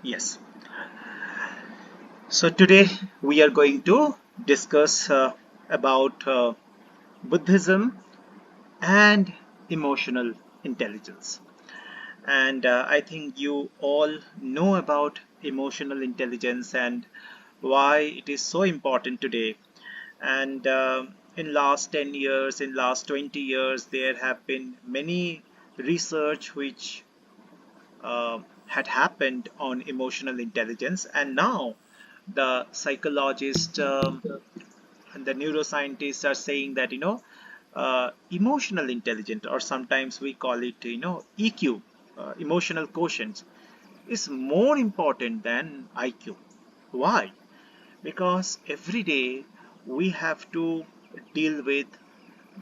Yes. So today we are going to discuss about Buddhism and emotional intelligence. And I think you all know about emotional intelligence and why it is so important today. And in last 10 years, in last 20 years, there have been many research which had happened on emotional intelligence, and now the psychologists and the neuroscientists are saying that emotional intelligence, or sometimes we call it EQ, emotional quotient, is more important than IQ. Why? Because every day we have to deal with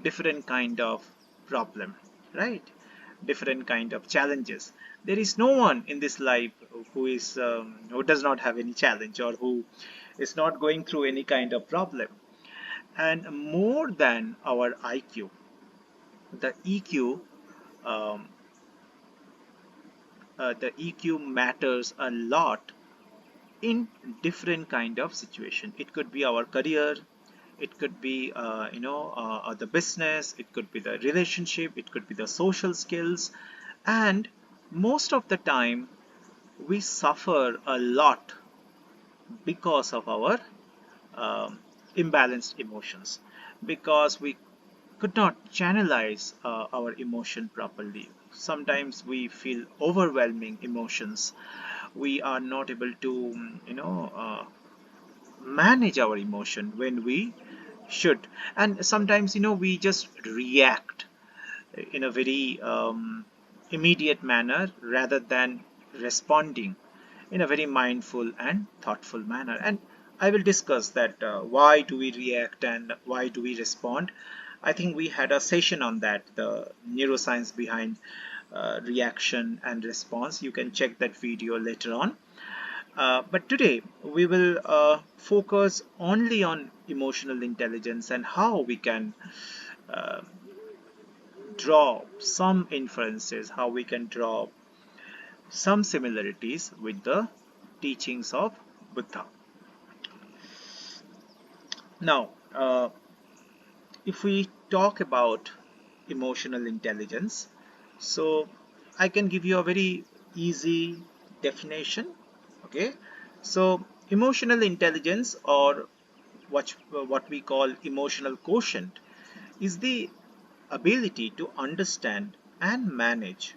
different kind of problem, right? Different kind of challenges. There is no one in this life who does not have any challenge, or who is not going through any kind of problem. And more than our IQ, the EQ, um, the EQ matters a lot in different kind of situation. It could be our career, it could be the business, it could be the relationship, it could be the social skills. And most of the time we suffer a lot because of our um, imbalanced emotions, because we could not channelize our emotion properly. Sometimes we feel overwhelming emotions. We are not able to manage our emotion when we should. And sometimes we just react in a very immediate manner rather than responding in a very mindful and thoughtful manner. And I will discuss that why do we react and why do we respond. I think we had a session on that, the neuroscience behind reaction and response. You can check that video later on. But today we will focus only on emotional intelligence and how we can uh, draw some inferences, how we can draw some similarities with the teachings of Buddha. Now, if we talk about emotional intelligence, so I can give you a very easy definition. Okay, so emotional intelligence, or what we call emotional quotient, is the ability to understand and manage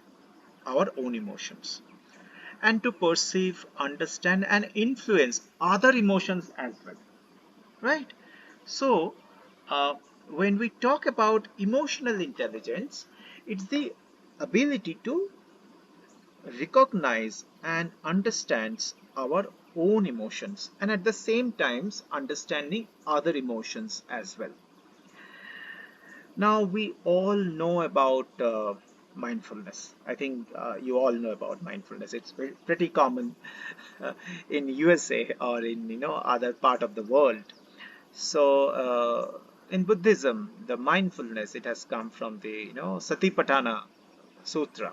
our own emotions, and to perceive, understand, and influence other emotions as well, right? So, uh, when we talk about emotional intelligence, it's the ability to recognize and understands our own emotions, and at the same times understanding other emotions as well. Now we all know about mindfulness. I think you all know about mindfulness. It's pretty common in USA or in other part of the world. So in Buddhism, the mindfulness, it has come from the Satipatthana Sutra.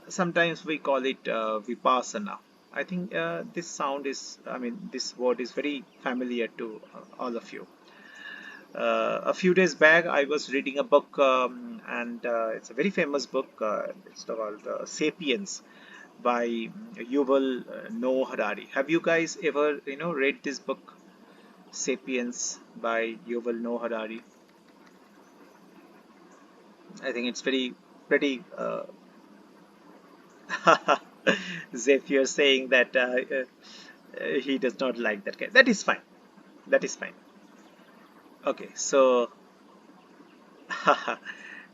Sometimes we call it Vipassana. I think this word is very familiar to all of you. A few days back, I was reading a book, and it's a very famous book. It's called *Sapiens* by Yuval Noah Harari. Have you guys ever, read this book, *Sapiens* by Yuval Noah Harari? I think it's very pretty. Zephyr saying that he does not like that guy. That is fine. That is fine. Okay, so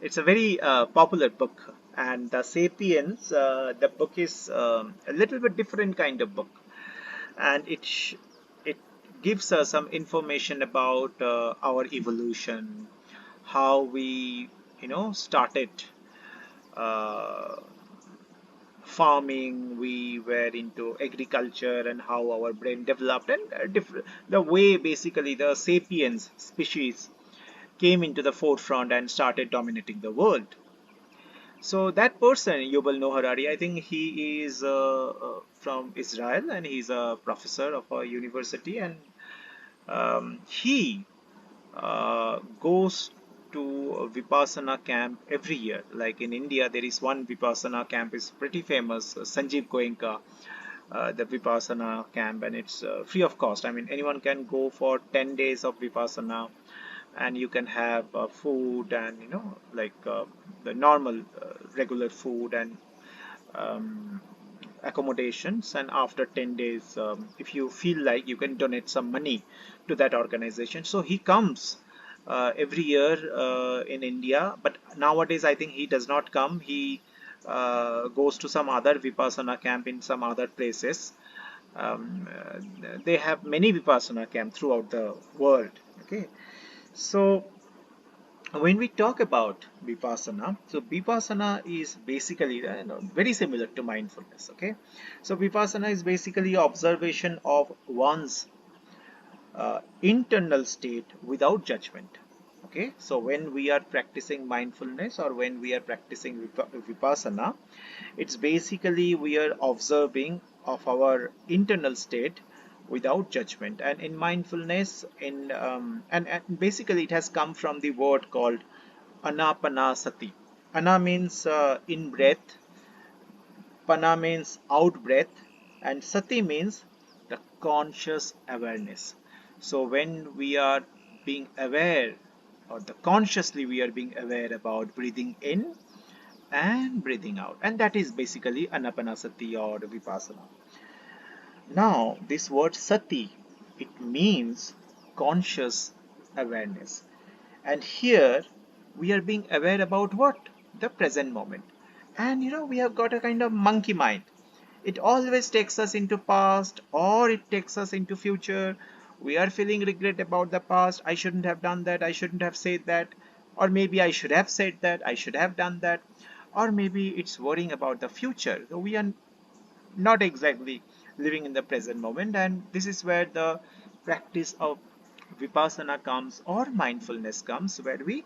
it's a very popular book, and the *Sapiens*. The book is a little bit different kind of book, and it gives us some information about our evolution, how we started uh, farming, we were into agriculture, and how our brain developed, and different the way basically the sapiens species came into the forefront and started dominating the world. So that person, Yuval Noah Harari, I think he is from Israel, and he's a professor of a university, and he goes to a Vipassana camp every year. Like in India, there is one Vipassana camp is pretty famous, Sanjeev Goenka, the Vipassana camp, and it's free of cost. I mean, anyone can go for 10 days of Vipassana, and you can have food and like the normal regular food and um, accommodations, and after 10 days if you feel like, you can donate some money to that organization. So he comes every year in India, but nowadays I think he does not come. He goes to some other Vipassana camp in some other places. They have many Vipassana camp throughout the world. Okay, so when we talk about vipassana, so vipassana is basically very similar to mindfulness. Okay, so vipassana is basically observation of one's internal state without judgment. Okay, so when we are practicing mindfulness, or when we are practicing vipassana, it's basically we are observing of our internal state without judgment. And in mindfulness, and basically it has come from the word called anapanasati. Ana means in breath, pana means out breath, and sati means the conscious awareness. So when we are being aware, or the consciously we are being aware about breathing in and breathing out, and that is basically anapanasati or vipassana. Now this word sati, it means conscious awareness, and here we are being aware about what? The present moment. And we have got a kind of monkey mind. It always takes us into past, or it takes us into future. We are feeling regret about the past. I shouldn't have done that, I shouldn't have said that, or maybe I should have said that, I should have done that. Or maybe it's worrying about the future. So we are not exactly living in the present moment, and this is where the practice of vipassana comes, or mindfulness comes, where we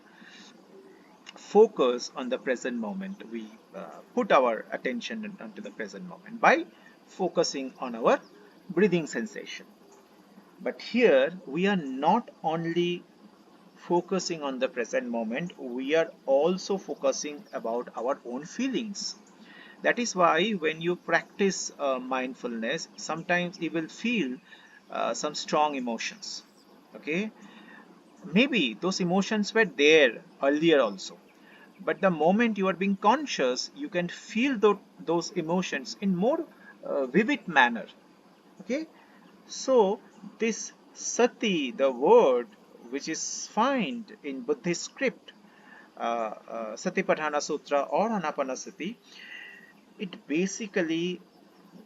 focus on the present moment. We put our attention onto the present moment by focusing on our breathing sensation. But here we are not only focusing on the present moment, we are also focusing about our own feelings. That is why when you practice mindfulness, sometimes you will feel some strong emotions. Okay, maybe those emotions were there earlier also, but the moment you are being conscious, you can feel those emotions in more vivid manner. Okay, so this sati, the word which is found in Buddhist script, Satipatthana Sutra or Anapanasati, it basically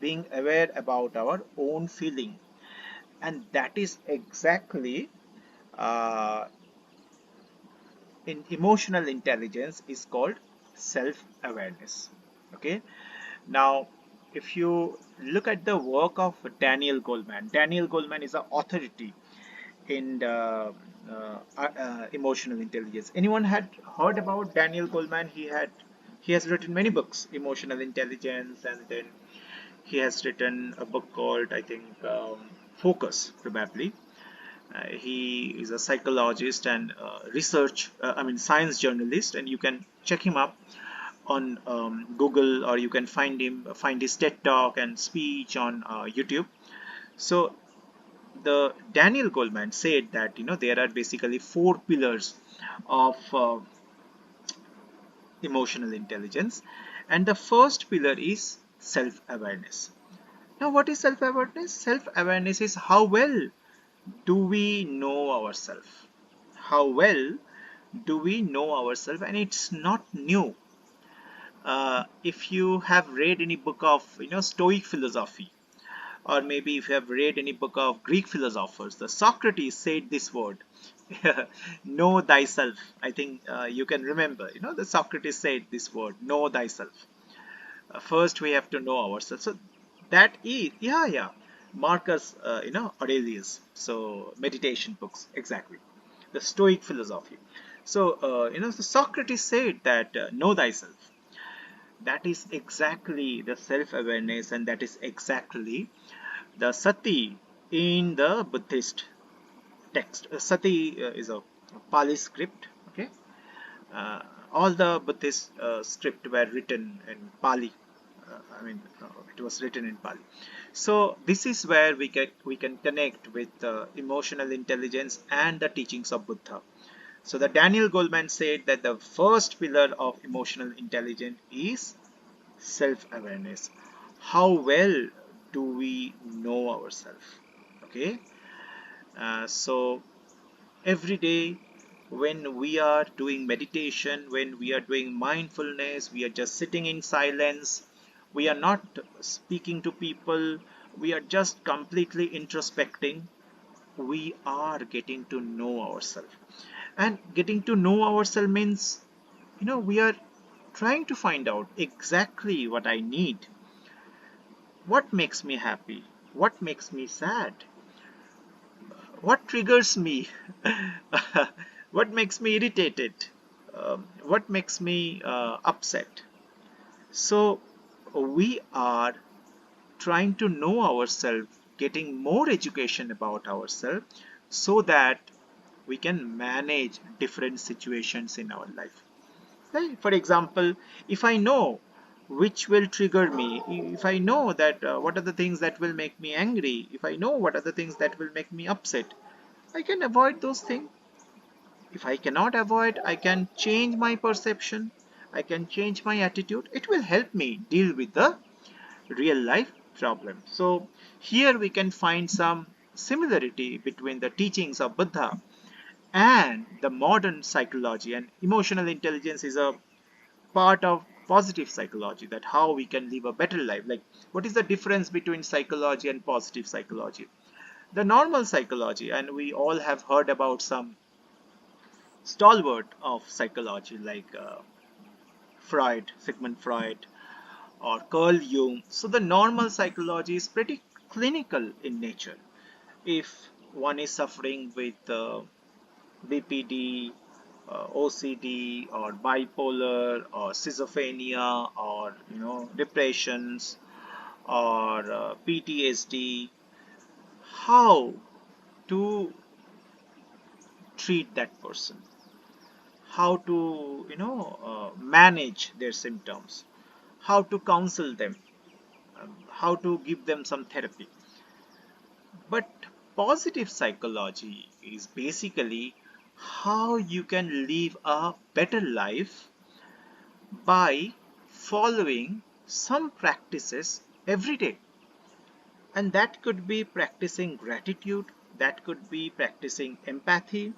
being aware about our own feeling, and that is exactly uh, in emotional intelligence is called self-awareness. Okay, now if you look at the work of Daniel Goleman is an authority in the emotional intelligence. Anyone had heard about Daniel Goleman? He has written many books, emotional intelligence, and then he has written a book called, I think, Focus, probably. He is a psychologist and science journalist, and you can check him up on Google, or you can find his TED talk and speech on YouTube. So the Daniel Goleman said that there are basically four pillars of emotional intelligence, and the first pillar is self-awareness. Now, what is self-awareness? Self-awareness is how well do we know ourselves? How well do we know ourselves? And it's not new. If you have read any book of Stoic philosophy, or maybe if you have read any book of Greek philosophers, the Socrates said this word, know thyself. I think you can remember, the Socrates said this word, know thyself. First we have to know ourselves. So that is, yeah, Marcus Aurelius, so meditation books, exactly, the Stoic philosophy. So so Socrates said that know thyself. That is exactly the self-awareness, and that is exactly the sati in the Buddhist text. Sati is a Pali script. Okay, uh, all the Buddhist script were written in Pali. It was written in Pali. So this is where we can connect with emotional intelligence and the teachings of Buddha. So the Daniel Goleman said that the first pillar of emotional intelligence is self-awareness. How well do we know ourselves? Okay, so every day when we are doing meditation, when we are doing mindfulness, we are just sitting in silence, we are not speaking to people, we are just completely introspecting, we are getting to know ourselves. And getting to know ourselves means, we are trying to find out exactly what I need, what makes me happy, what makes me sad, what triggers me, what makes me irritated, what makes me upset. So we are trying to know ourselves, getting more education about ourselves so that we can manage different situations in our life. Right? For example, if I know which will trigger me, if I know that what are the things that will make me angry, if I know what are the things that will make me upset, I can avoid those things. If I cannot avoid, I can change my perception, I can change my attitude. It will help me deal with the real life problem. So here we can find some similarity between the teachings of Buddha and the modern psychology. And emotional intelligence is a part of positive psychology, that how we can live a better life. Like, what is the difference between psychology and positive psychology? The normal psychology, and we all have heard about some stalwart of psychology like Sigmund Freud, or Carl Jung. So the normal psychology is pretty clinical in nature. If one is suffering with BPD, OCD, or bipolar, or schizophrenia, or depressions, or PTSD, how to treat that person, how to manage their symptoms, how to counsel them, how to give them some therapy. But positive psychology is basically how you can live a better life by following some practices every day. And that could be practicing gratitude, that could be practicing empathy,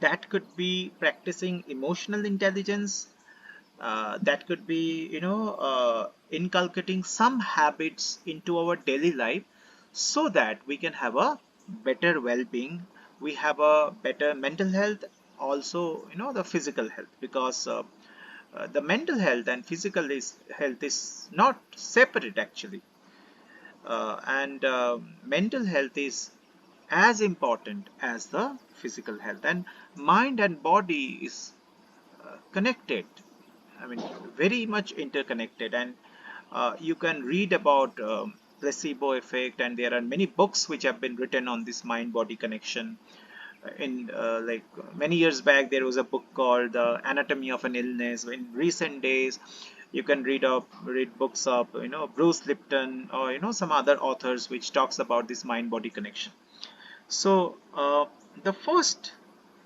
that could be practicing emotional intelligence, that could be inculcating some habits into our daily life so that we can have a better well-being, we have a better mental health, also the physical health, because the mental health and health is not separate actually, and mental health is as important as the physical health, and mind and body is connected. I mean, very much interconnected. And you can read about placebo effect, and there are many books which have been written on this mind-body connection. In like many years back, there was a book called The Anatomy of an Illness. In recent days, you can read books of Bruce Lipton, or some other authors which talks about this mind-body connection. So the first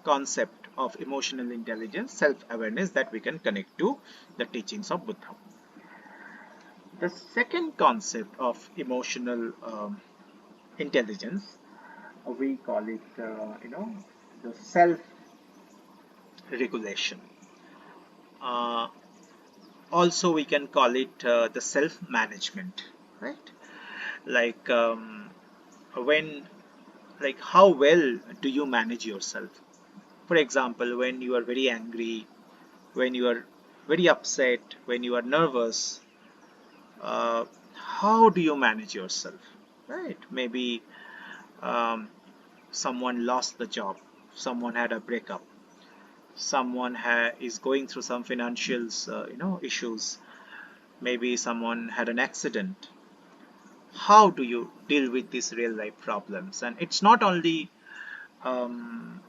concept of emotional intelligence, self-awareness, that we can connect to the teachings of Buddha. The second concept of emotional intelligence, we call it, the self-regulation. Uh, Also, we can call it the self-management, right? Like when, like how well do you manage yourself? For example, when you are very angry, when you are very upset, when you are nervous, uh, how do you manage yourself? Right? Maybe someone lost the job, someone had a breakup, someone is going through some financial issues, maybe someone had an accident. How do you deal with these real life problems? And it's not only um,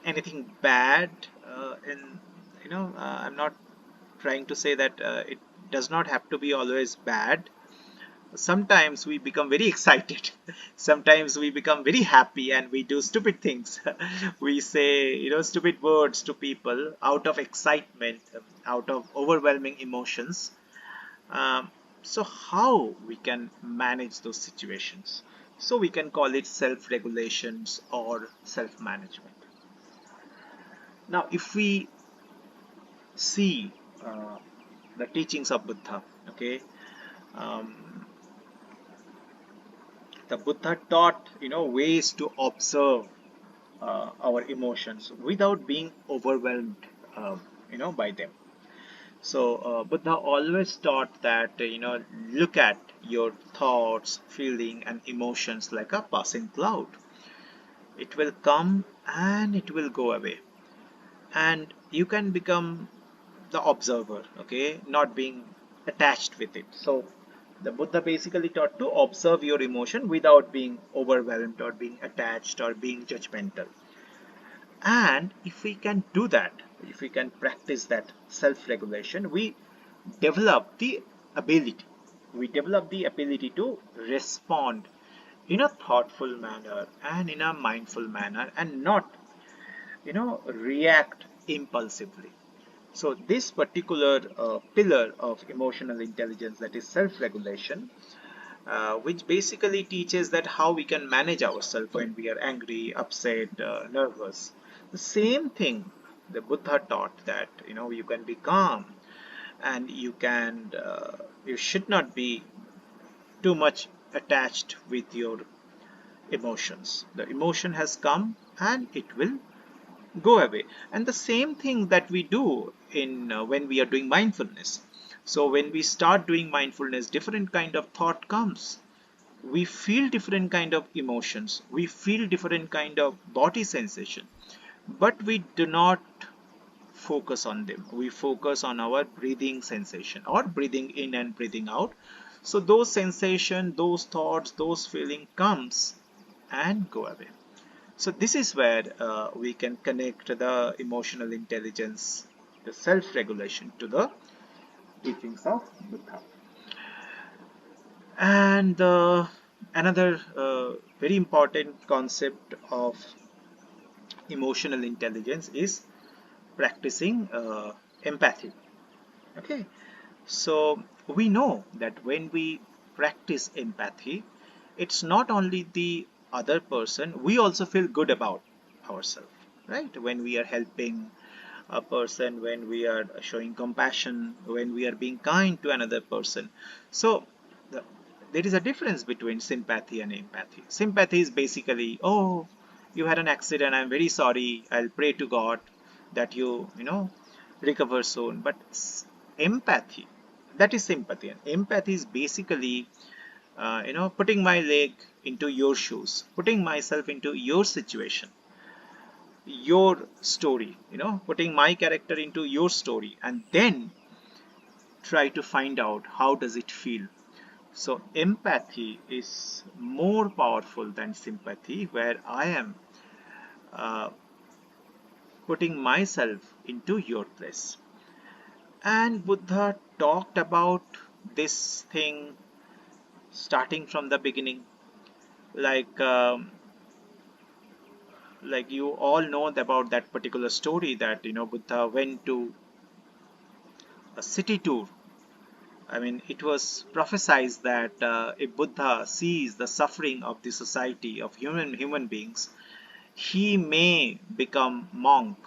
anything bad in I'm not trying to say that it does not have to be always bad. Sometimes we become very excited, sometimes we become very happy and we do stupid things. We say stupid words to people out of excitement, out of overwhelming emotions. um, so how we can manage those situations? So we can call it self-regulations or self-management. Now if we see uh, the teachings of Buddha, okay, um, the Buddha taught ways to observe our emotions without being overwhelmed by them. So Buddha always taught that look at your thoughts, feeling and emotions like a passing cloud. It will come and it will go away, and you can become the observer, okay, not being attached with it. So the Buddha basically taught to observe your emotion without being overwhelmed or being attached or being judgmental. And if we can do that, if we can practice that self-regulation, we develop the ability to respond in a thoughtful manner and in a mindful manner, and not react impulsively. So this particular pillar of emotional intelligence, that is self-regulation, which basically teaches that how we can manage ourselves when we are angry, upset, nervous. The same thing the Buddha taught, that you can be calm, and you should not be too much attached with your emotions. The emotion has come and it will go away. And the same thing that we do in when we are doing mindfulness. So when we start doing mindfulness, different kind of thought comes, we feel different kind of emotions, we feel different kind of body sensation, but we do not focus on them. We focus on our breathing sensation, or breathing in and breathing out. So those sensation, those thoughts, those feeling comes and go away. So this is where we can connect the emotional intelligence, the self-regulation, to the teachings of Buddha. And another very important concept of emotional intelligence is practicing empathy. Okay, so we know that when we practice empathy, it's not only the other person, we also feel good about ourselves, right? When we are helping a person, when we are showing compassion, when we are being kind to another person. So the, there is a difference between sympathy and empathy. Sympathy is basically, oh, you had an accident, I'm very sorry, I'll pray to God that you recover soon. But empathy, that is sympathy. And empathy is basically putting my leg into your shoes, putting myself into your situation, your story, putting my character into your story, and then try to find out how does it feel. So empathy is more powerful than sympathy, where I am uh, putting myself into your place. And Buddha talked about this thing starting from the beginning, like you all know about that particular story, that Buddha went to a city tour. I mean, it was prophesied that if Buddha sees the suffering of the society of human beings, he may become monk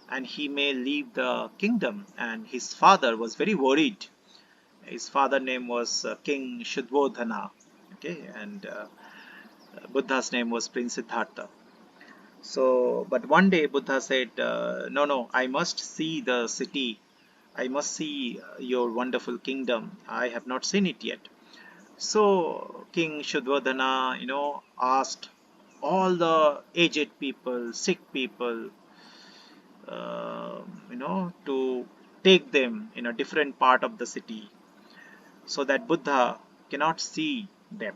and he may leave the kingdom. And his father was very worried. His father name was King Shuddhodhana, okay, and Buddha's name was Prince Siddhartha. So, but one day Buddha said, no, no, I must see the city. I must see your wonderful kingdom. I have not seen it yet. So King Shuddhodhana, asked all the aged people, sick people, to take them in a different part of the city so that Buddha cannot see them.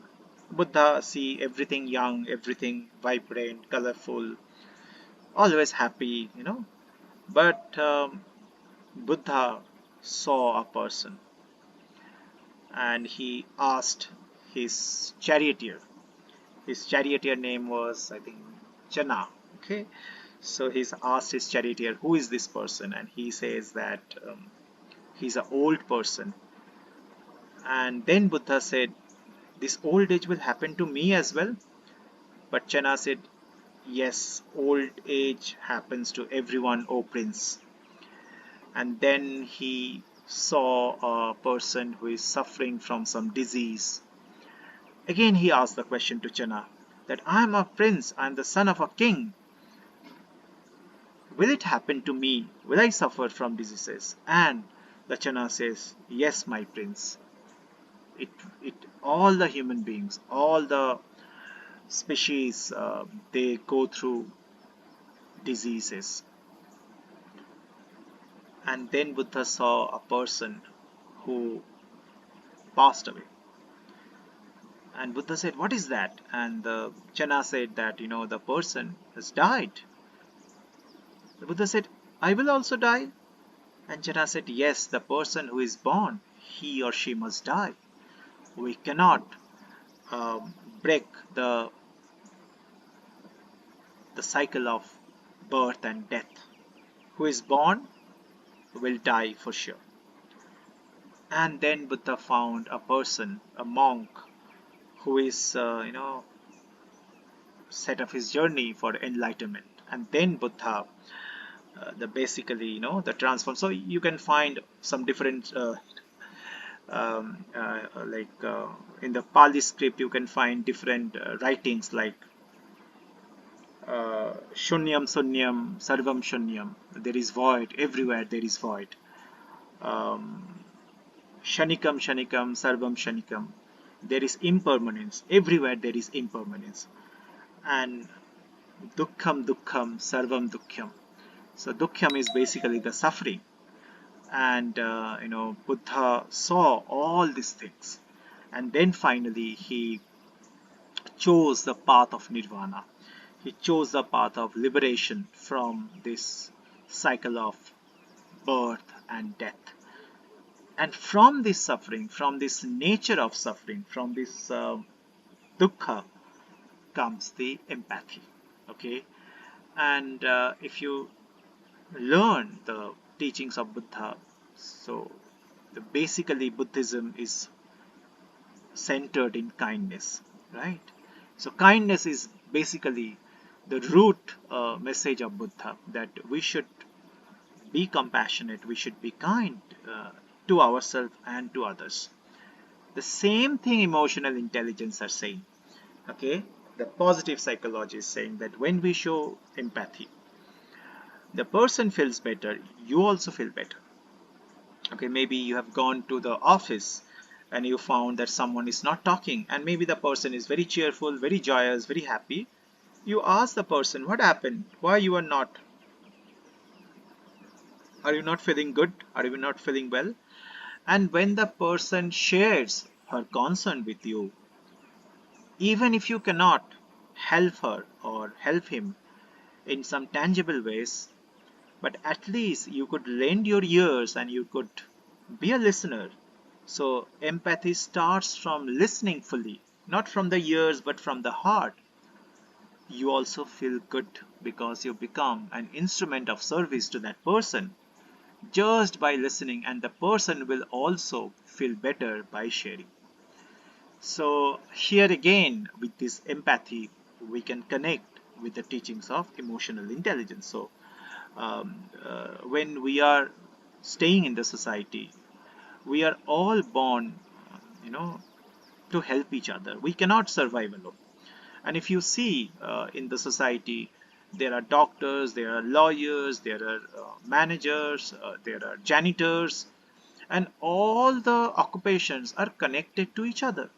Buddha see everything young, everything vibrant, colorful, always happy, But Buddha saw a person and he asked his charioteer. His charioteer name was, I think, Chana. Okay, so he's asked his charioteer, who is this person? And he says that he's an old person. And then Buddha said, this old age will happen to me as well. But Chana said, yes, old age happens to everyone, O prince. And then he saw a person who is suffering from some disease. Again he asked the question to Chana, that I am a prince, I am the son of a king. Will it happen to me? Will I suffer from diseases? And the Chana says, yes, my prince. It, all the human beings, all the species, they go through diseases. And then Buddha saw a person who passed away. And Buddha said, what is that? And the Chana said that, the person has died. The Buddha said, I will also die. And Chana said, yes, the person who is born, he or she must die. We cannot break the cycle of birth and death. Who is born will die for sure. And then Buddha found a person, a monk, who is, set of his journey for enlightenment. And then Buddha, basically, the transform. So you can find some different, in the Pali script, you can find different writings like Shunyam Sunyam, Sarvam Shunyam. There is void, everywhere there is void. Shanikam Shanikam, Sarvam Shanikam. There is impermanence, everywhere there is impermanence. And Dukkham Dukkham, Sarvam Dukkham. So Dukkham is basically the suffering. And Buddha saw all these things. And then finally he chose the path of nirvana. He chose the path of liberation from this cycle of birth and death. And from this suffering, from this nature of suffering, from this dukkha comes the empathy. Okay, and if you learn the teachings of Buddha, so basically Buddhism is centered in kindness, right? So kindness is basically the root message of Buddha, that we should be compassionate, we should be kind to ourselves and to others. The same thing emotional intelligence are saying. Okay, the positive psychology is saying that when we show empathy, the person feels better, you also feel better. Okay, maybe you have gone to the office and you found that someone is not talking, and maybe the person is very cheerful, very joyous, very happy. You ask the person, what happened? Why you are not? Are you not feeling good? Are you not feeling well? And when the person shares her concern with you, even if you cannot help her or help him in some tangible ways, but at least you could lend your ears and you could be a listener. So empathy starts from listening fully, not from the ears but from the heart. You also feel good because you become an instrument of service to that person just by listening, and the person will also feel better by sharing. So here again, with this empathy, we can connect with the teachings of emotional intelligence. So when we are staying in the society, we are all born, to help each other. We cannot survive alone. And if you see in the society, there are doctors, there are lawyers, there are managers, there are janitors, and all the occupations are connected to each other.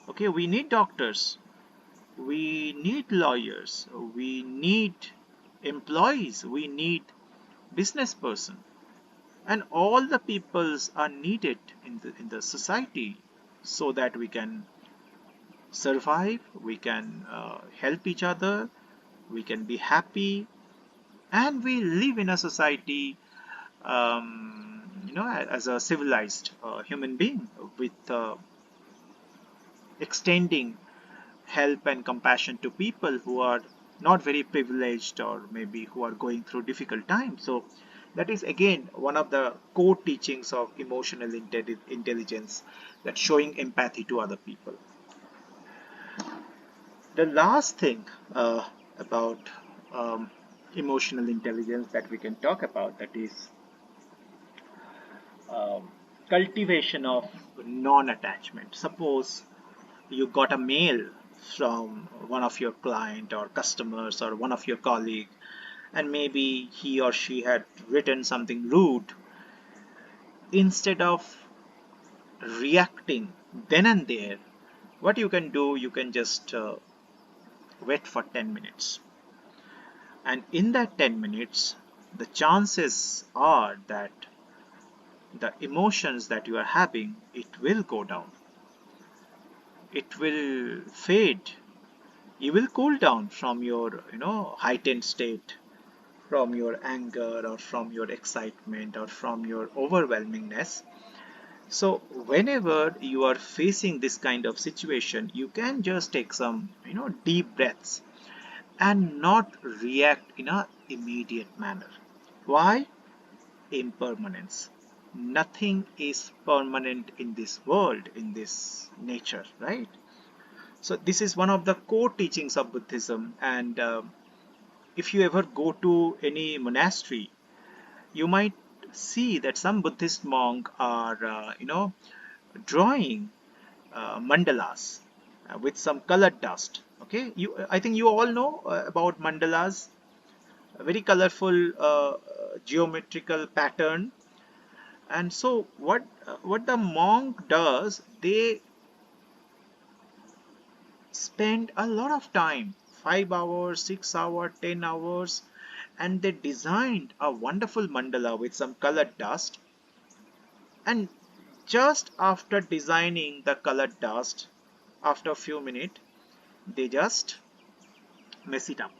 Okay, we need doctors, we need lawyers, we need employees, we need business person, and all the peoples are needed in the society so that we can survive, we can help each other, we can be happy, and we live in a society, as a civilized human being with extending help and compassion to people who are not very privileged or maybe who are going through difficult times. So that is again one of the core teachings of emotional intelligence, that showing empathy to other people. The last thing about emotional intelligence that we can talk about, that is um, cultivation of non-attachment. Suppose you got a mail from one of your client or customers or one of your colleague, and maybe he or she had written something rude. Instead of reacting then and there, what you can do, you can just wait for 10 minutes, and in that 10 minutes the chances are that the emotions that you are having, it will go down, it will fade, you will cool down from your heightened state, from your anger or from your excitement or from your overwhelmingness. So whenever you are facing this kind of situation, you can just take some deep breaths and not react in a immediate manner. Why? Impermanence. Nothing is permanent in this world, in this nature, right? So this is one of the core teachings of Buddhism. And if you ever go to any monastery, you might see that some Buddhist monks are, drawing mandalas with some colored dust. Okay, I think you all know about mandalas, a very colorful geometrical pattern. And so what the monk does, they spend a lot of time, 5 hours, 6 hours, 10 hours, and they designed a wonderful mandala with some colored dust. And just after designing the colored dust, after a few minutes, they just mess it up.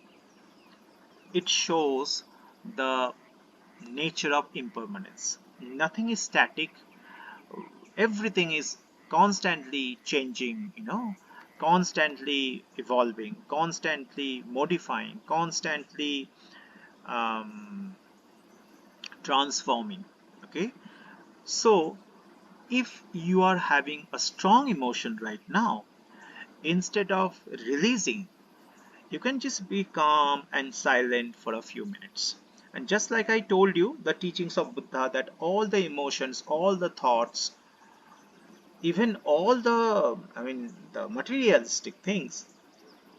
It shows the nature of impermanence. Nothing is static, everything is constantly changing, constantly evolving, constantly modifying, constantly um, transforming. Okay, so if you are having a strong emotion right now, instead of releasing, you can just be calm and silent for a few minutes. And just like I told you, the teachings of Buddha, that all the emotions, all the thoughts, even all the, the materialistic things,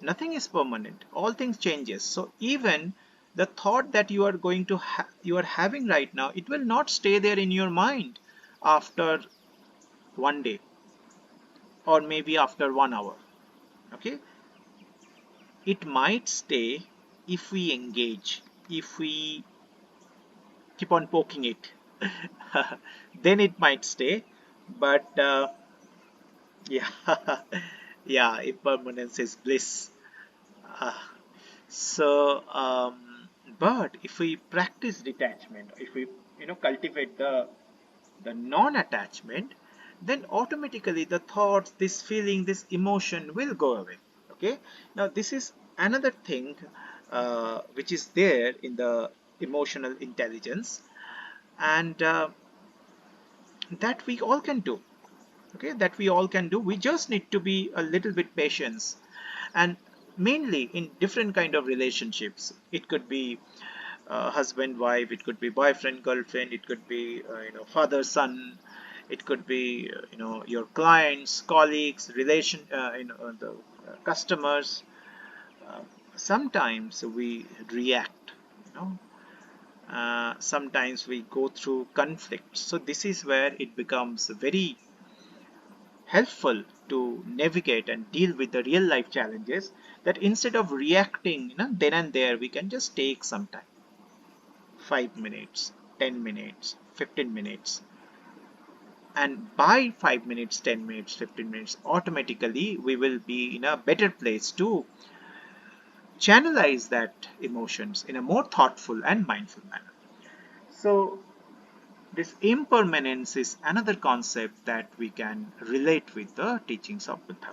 nothing is permanent. All things changes. So even the thought that you are going to you are having right now, it will not stay there in your mind after one day or maybe after 1 hour. Okay, it might stay if we engage, if we keep on poking it. Then it might stay. But yeah, yeah, impermanence is bliss. Uh, so, but if we practice detachment, if we cultivate the non-attachment, then automatically the thoughts, this feeling, this emotion will go away. Okay. Now this is another thing which is there in the emotional intelligence, and that we all can do. Okay, that we all can do. We just need to be a little bit patient, and mainly in different kind of relationships. It could be husband wife, it could be boyfriend girlfriend, it could be father son, it could be your clients, colleagues, relation, the customers. uh, Sometimes we react, sometimes we go through conflict. So this is where it becomes very helpful to navigate and deal with the real life challenges, that instead of reacting, then and there, we can just take some time, 5 minutes, 10 minutes, 15 minutes. And by 5 minutes, 10 minutes, 15 minutes, automatically we will be in a better place to channelize that emotions in a more thoughtful and mindful manner. So this impermanence is another concept that we can relate with the teachings of Buddha.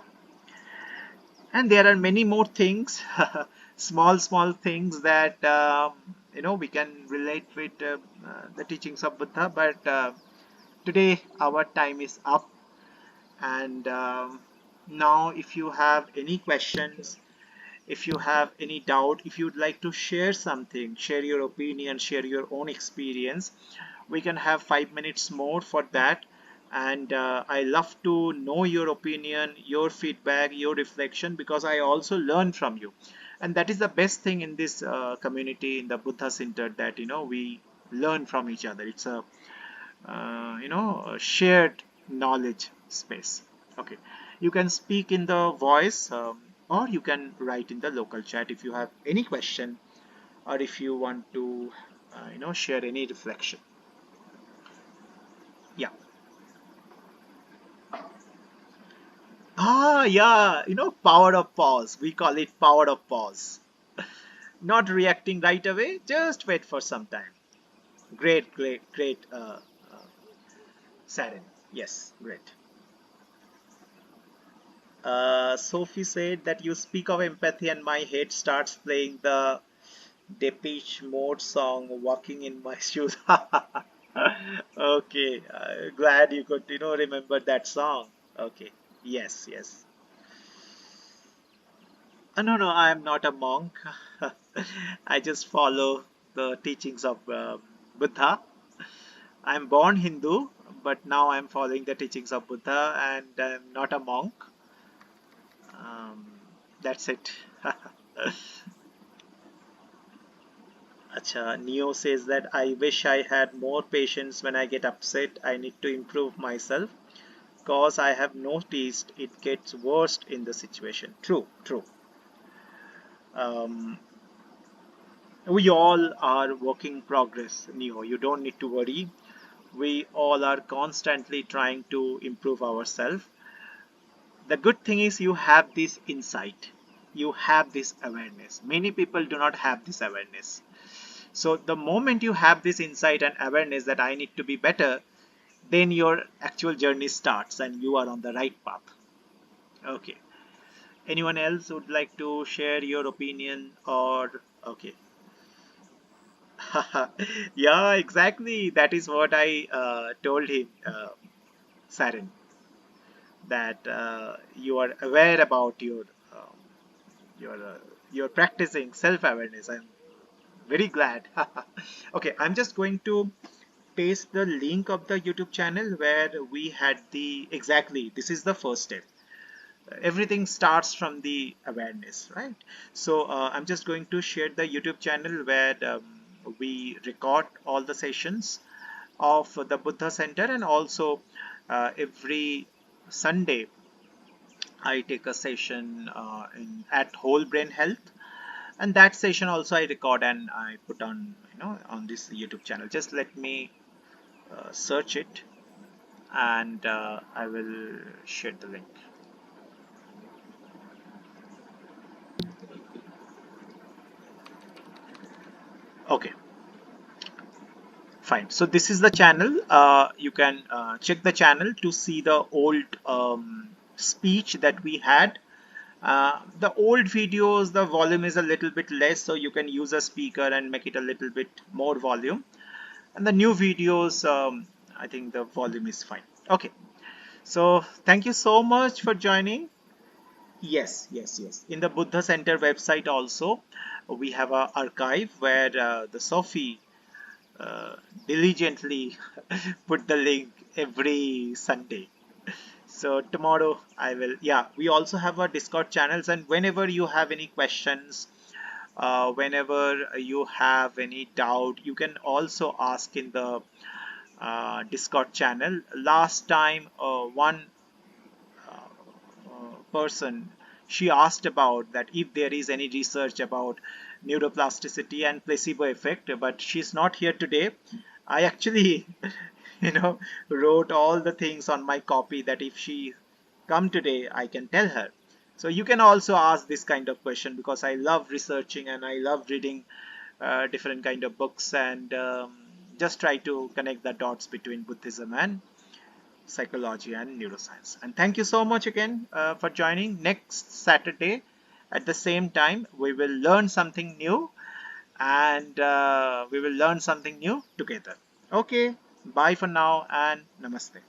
And there are many more things, small things that we can relate with the teachings of Buddha. But today our time is up, and now if you have any questions, if you have any doubt, if you'd like to share something, share your opinion, share your own experience, we can have 5 minutes more for that. And I love to know your opinion, your feedback, your reflection, because I also learn from you. And that is the best thing in this community, in the Buddha Center, that we learn from each other. It's a a shared knowledge space. Okay, you can speak in the voice, or you can write in the local chat if you have any question, or if you want to share any reflection. Yeah. Yeah, power of pause, we call it power of pause. Not reacting right away, just wait for some time. Great, Saren. Yes, great. Sophie said that you speak of empathy and my head starts playing the Depeche Mode song, Walking in My Shoes. Okay, glad you could, remember that song. Okay, yes. No, I am not a monk. I just follow the teachings of Buddha. I'm born Hindu, but now I'm following the teachings of Buddha, and I'm not a monk. Um, that's it. Acha, Neo says that I wish I had more patience when I get upset. I need to improve myself because I have noticed it gets worse in the situation. True. Um, we all are work in progress, Neo. You don't need to worry. We all are constantly trying to improve ourselves. The good thing is you have this insight. You have this awareness. Many people do not have this awareness. So the moment you have this insight and awareness that I need to be better, then your actual journey starts and you are on the right path. Okay. Anyone else would like to share your opinion, or okay. Yeah, exactly. That is what I told him, Saren, that you are aware about um, your you're practicing self-awareness. I'm very glad. Okay, I'm just going to paste the link of the YouTube channel where we had the exactly this is the first step. Everything starts from the awareness, right? So I'm just going to share the YouTube channel where we record all the sessions of the Buddha Center, and also every Sunday I take a session at Whole Brain Health, and that session also I record and I put on on this YouTube channel. Just let me search it, and I will share the link. Okay, fine. So this is the channel. You can check the channel to see the old speech that we had. The old videos, the volume is a little bit less, so you can use a speaker and make it a little bit more volume. And the new videos, I think the volume is fine. Okay, so thank you so much for joining. Yes. In the Buddha Center website also, we have a archive where the Sophie uh, diligently put the link every Sunday. So tomorrow I will, yeah, we also have our Discord channels, and whenever you have any questions, whenever you have any doubt, you can also ask in the Discord channel. Last time, one person, she asked about that if there is any research about neuroplasticity and placebo effect, but she's not here today. I actually wrote all the things on my copy that if she come today, I can tell her. So you can also ask this kind of question, because I love researching and I love reading different kind of books, and just try to connect the dots between Buddhism and psychology and neuroscience. And thank you so much again for joining. Next Saturday at the same time, we will learn something new, and we will learn something new together. Okay, bye for now and namaste.